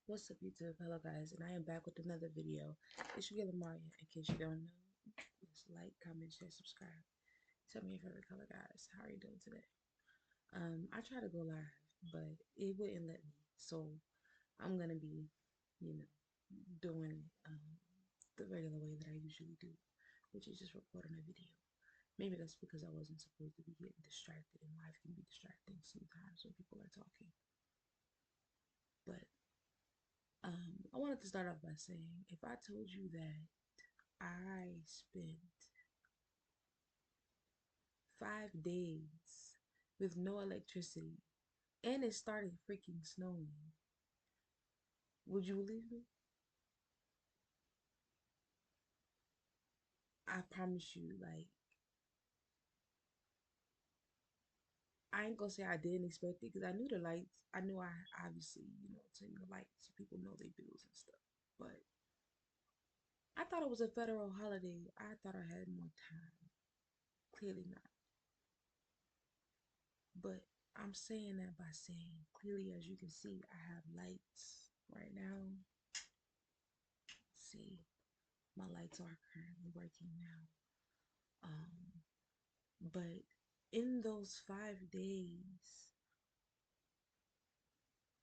What's up YouTube? Hello guys, and I am back with another video. It's your girl Maria. In case you don't know, please like, comment, share, subscribe. Tell me your favorite color, guys. How are you doing today? I tried to go live, but it wouldn't let me. So I'm gonna be, you know, doing it the regular way that I usually do, which is just recording a video. Maybe that's because I wasn't supposed to be getting distracted, and life can be distracting sometimes when people are talking. But I wanted to start off by saying, if I told you that I spent 5 days with no electricity and it started freaking snowing, would you believe me? I promise you, like, I ain't gonna say I didn't expect it because I knew the lights. I knew I obviously, turning the lights so people know their bills and stuff. But I thought it was a federal holiday. I thought I had more time. Clearly not. But I'm saying that by saying clearly, as you can see, I have lights right now. See, my lights are currently working now. But in those 5 days,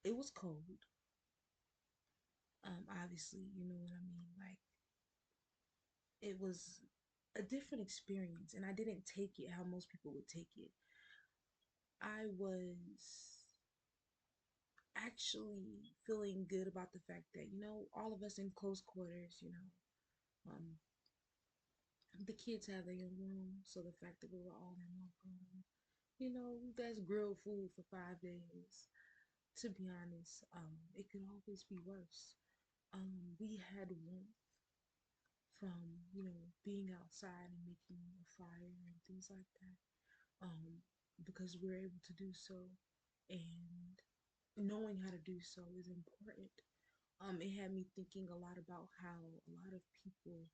it was cold. Obviously, you know what I mean. Like it was a different experience, and I didn't take it how most people would take it. I was actually feeling good about the fact that all of us in close quarters, the kids have their own room, so the fact that we were all in one room, that's grilled food for 5 days. To be honest, it could always be worse. We had warmth from, being outside and making a fire and things like that. Because we were able to do so, and knowing how to do so is important. It had me thinking a lot about how a lot of people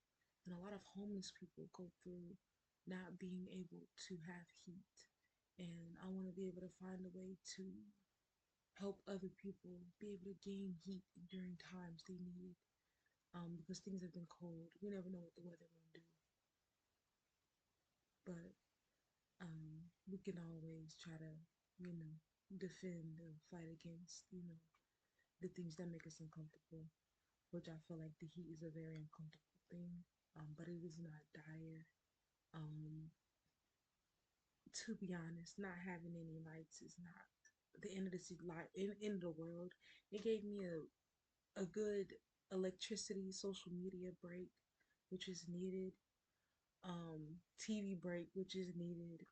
and a lot of homeless people go through not being able to have heat. And I want to be able to find a way to help other people be able to gain heat during times they need it. Because things have been cold. We never know what the weather will do. But we can always try to, you know, defend or fight against, the things that make us uncomfortable, which I feel like the heat is a very uncomfortable thing, but it is not dire. Um, to be honest, not having any lights is not the end of the light end of the world. It gave me a good electricity, social media break, which is needed. TV break, which is needed.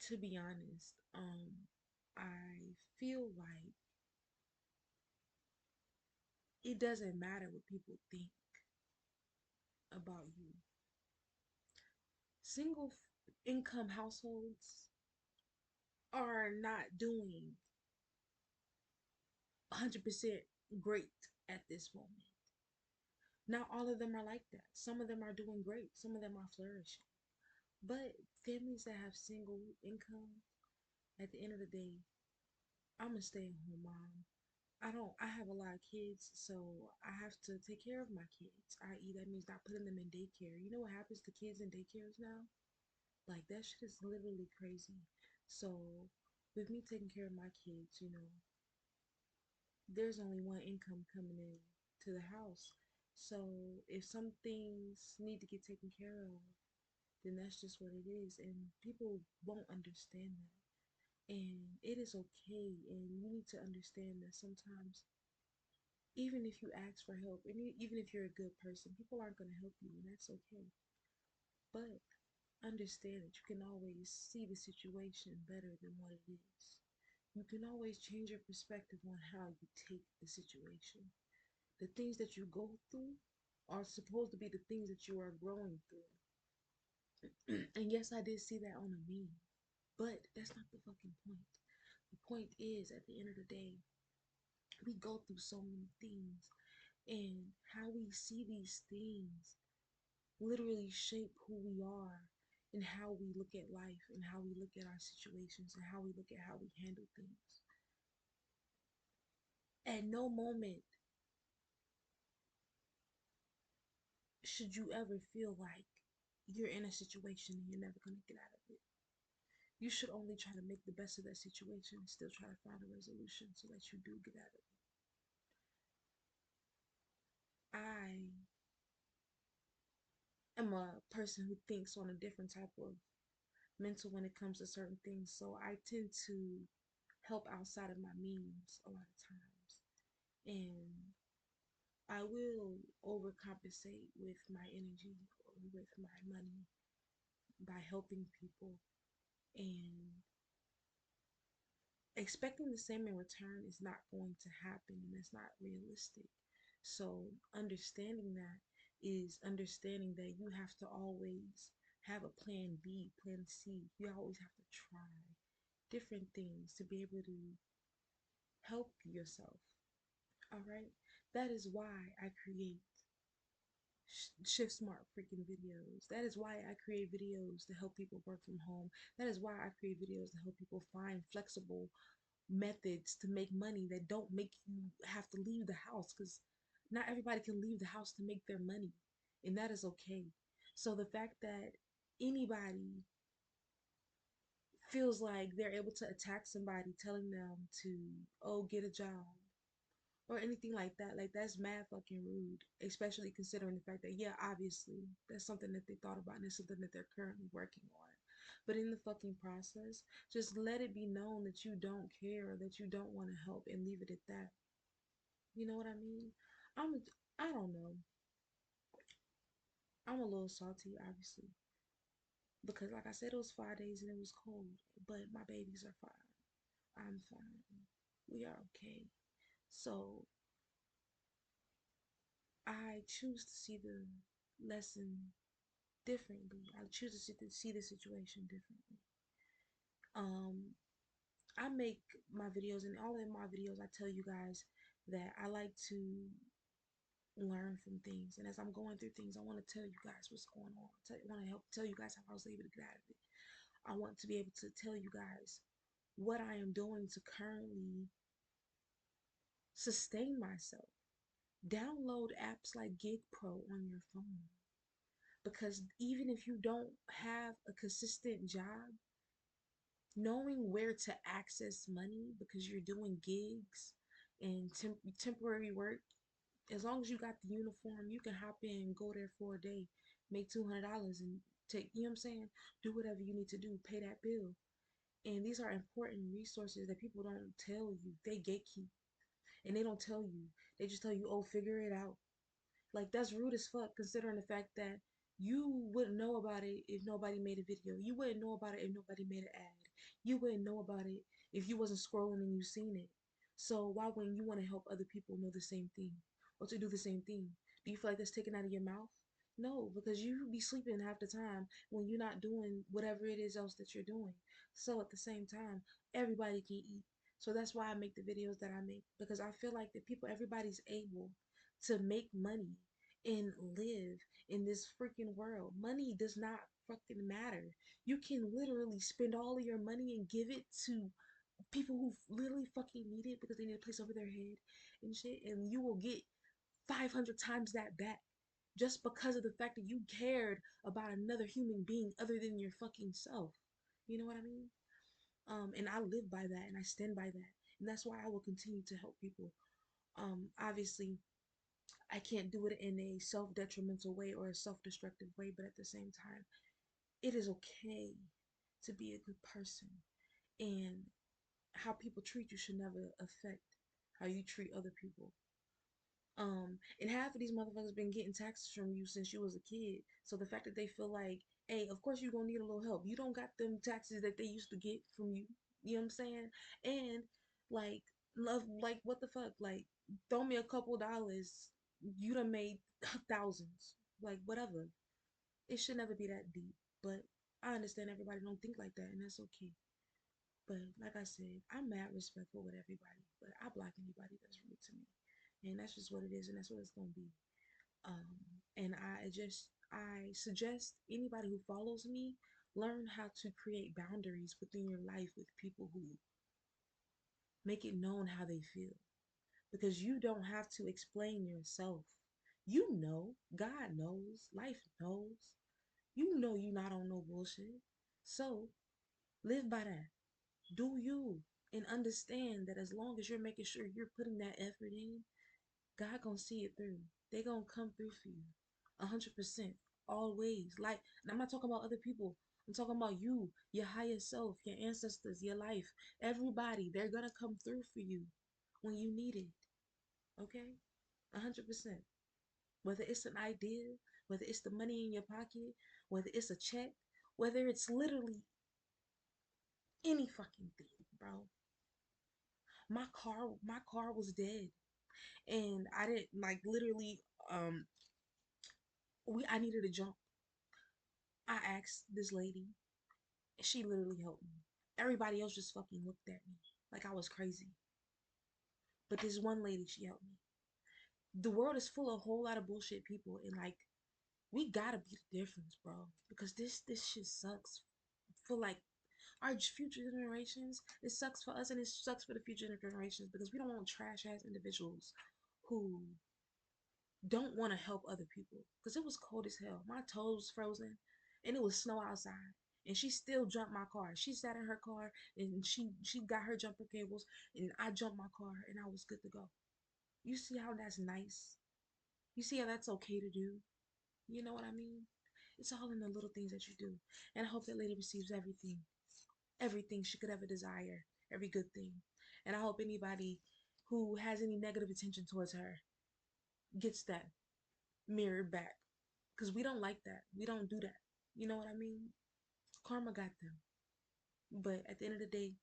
To be honest, I feel like it doesn't matter what people think about you. Single income households are not doing 100% great at this moment. Not all of them are like that. Some of them are doing great, some of them are flourishing. But families that have single income, at the end of the day, I'm a stay-at-home mom. I have a lot of kids, so I have to take care of my kids, i.e., that means not putting them in daycare. You know what happens to kids in daycares now? Like, that shit is literally crazy. So, with me taking care of my kids, there's only one income coming in to the house. So, if some things need to get taken care of, then that's just what it is. And people won't understand that. And it is okay. And you need to understand that sometimes, even if you ask for help, and even if you're a good person, people aren't going to help you, and that's okay. But understand that you can always see the situation better than what it is. You can always change your perspective on how you take the situation. The things that you go through are supposed to be the things that you are growing through. And yes, I did see that on a meme, but that's not the fucking point. The point is, at the end of the day, we go through so many things, and how we see these things literally shape who we are and how we look at life and how we look at our situations and how we look at how we handle things. At no moment should you ever feel like you're in a situation and you're never going to get out of it. You should only try to make the best of that situation and still try to find a resolution so that you do get out of it. I am a person who thinks on a different type of mental when it comes to certain things, so I tend to help outside of my means a lot of times. And I will overcompensate with my energy or with my money by helping people, and expecting the same in return is not going to happen and it's not realistic. So, understanding that is understanding that you have to always have a plan B, plan C. You always have to try different things to be able to help yourself. All right. That is why I create Shift Smart freaking videos. That is why I create videos to help people work from home. That is why I create videos to help people find flexible methods to make money that don't make you have to leave the house, because not everybody can leave the house to make their money, and that is okay. So the fact that anybody feels like they're able to attack somebody telling them to, oh, get a job or anything like that's mad fucking rude, especially considering the fact that, yeah, obviously that's something that they thought about and it's something that they're currently working on. But in the fucking process, just let it be known that you don't care, that you don't want to help, and leave it at that. You know what I mean? I'm I don't know. I'm a little salty, obviously, because like I said, it was 5 days and it was cold, but my babies are fine. I'm fine. We are okay. So I choose to see the lesson differently. I choose to see the situation differently. Um, I make my videos, and all in my videos, I tell you guys that I like to learn from things. And as I'm going through things, I want to tell you guys what's going on. I want to help tell you guys how I was able to get out of it. I want to be able to tell you guys what I am doing to currently sustain myself. Download apps like Gig Pro on your phone, because even if you don't have a consistent job, knowing where to access money because you're doing gigs and temporary work, as long as you got the uniform, you can hop in and go there for a day, make $200 and take, you know what I'm saying? Do whatever you need to do, pay that bill. And these are important resources that people don't tell you. They gatekeep and they don't tell you. They just tell you, oh, figure it out. Like, that's rude as fuck, considering the fact that you wouldn't know about it if nobody made a video. You wouldn't know about it if nobody made an ad. You wouldn't know about it if you wasn't scrolling and you seen it. So why wouldn't you want to help other people know the same thing or to do the same thing? Do you feel like that's taken out of your mouth? No, because you be sleeping half the time when you're not doing whatever it is else that you're doing. So at the same time, everybody can eat. So that's why I make the videos that I make, because I feel like that people, everybody's able to make money and live in this freaking world. Money does not fucking matter. You can literally spend all of your money and give it to people who literally fucking need it because they need a place over their head and shit, and you will get 500 times that back just because of the fact that you cared about another human being other than your fucking self. You know what I mean? And I live by that and I stand by that. And that's why I will continue to help people. Obviously, I can't do it in a self detrimental way or a self destructive way, but at the same time, it is okay to be a good person. And how people treat you should never affect how you treat other people. And half of these motherfuckers been getting taxes from you since you was a kid. So the fact that they feel like, hey, of course you're gonna need a little help. You don't got them taxes that they used to get from you. You know what I'm saying? And like, love, like, what the fuck? Like, throw me a couple dollars. You done made thousands. Like, whatever. It should never be that deep. But I understand everybody don't think like that, and that's okay. But like I said, I'm mad respectful with everybody, but I block anybody that's rude to me, and that's just what it is, and that's what it's gonna be. And I suggest anybody who follows me learn how to create boundaries within your life with people who make it known how they feel. because you don't have to explain yourself. You know, God knows, life knows. You know you're not on no bullshit. So live by that. Do you and understand that as long as you're making sure you're putting that effort in, God gonna see it through. They gonna come through for you, 100%, always. Like, and I'm not talking about other people. I'm talking about you, your higher self, your ancestors, your life. Everybody, they're gonna come through for you when you need it. Okay, 100%. Whether it's an idea, whether it's the money in your pocket, whether it's a check, whether it's literally any fucking thing, bro. My car was dead, and I didn't like literally. I needed a jump. I asked this lady, and she literally helped me. Everybody else just fucking looked at me like I was crazy, but this one lady, she helped me. The world is full of a whole lot of bullshit people, and like we gotta be the difference, bro, because this shit sucks for like our future generations. It sucks for us, and it sucks for the future generations because we don't want trash ass individuals who don't want to help other people. Because it was cold as hell. My toes frozen, and it was snow outside. And she still jumped my car. She sat in her car, and she got her jumper cables, and I jumped my car, and I was good to go. You see how that's nice? You see how that's okay to do? You know what I mean? It's all in the little things that you do. And I hope that lady receives everything she could ever desire, every good thing. And I hope anybody who has any negative intention towards her gets that mirrored back, because we don't like that. We don't do that. You know what I mean? Karma got them. But at the end of the day,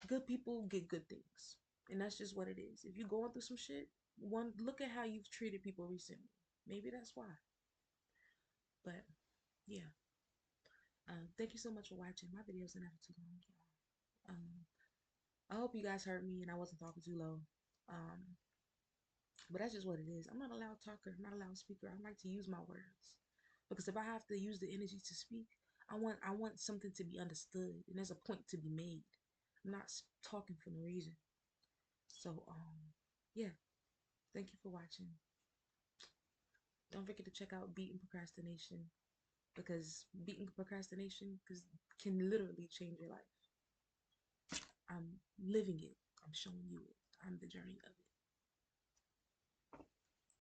good people get good things. And that's just what it is. If you're going through some shit, one look at how you've treated people recently. Maybe that's why. But yeah. Thank you so much for watching. My videos are never too long, y'all. I hope you guys heard me and I wasn't talking too low. Um, but that's just what it is. I'm not a loud talker. I'm not a loud speaker. I like to use my words because if I have to use the energy to speak, I want something to be understood and there's a point to be made. I'm not talking for no reason. So yeah. Thank you for watching. Don't forget to check out Beating Procrastination because beating procrastination can literally change your life. I'm living it. I'm showing you it. I'm the journey of it.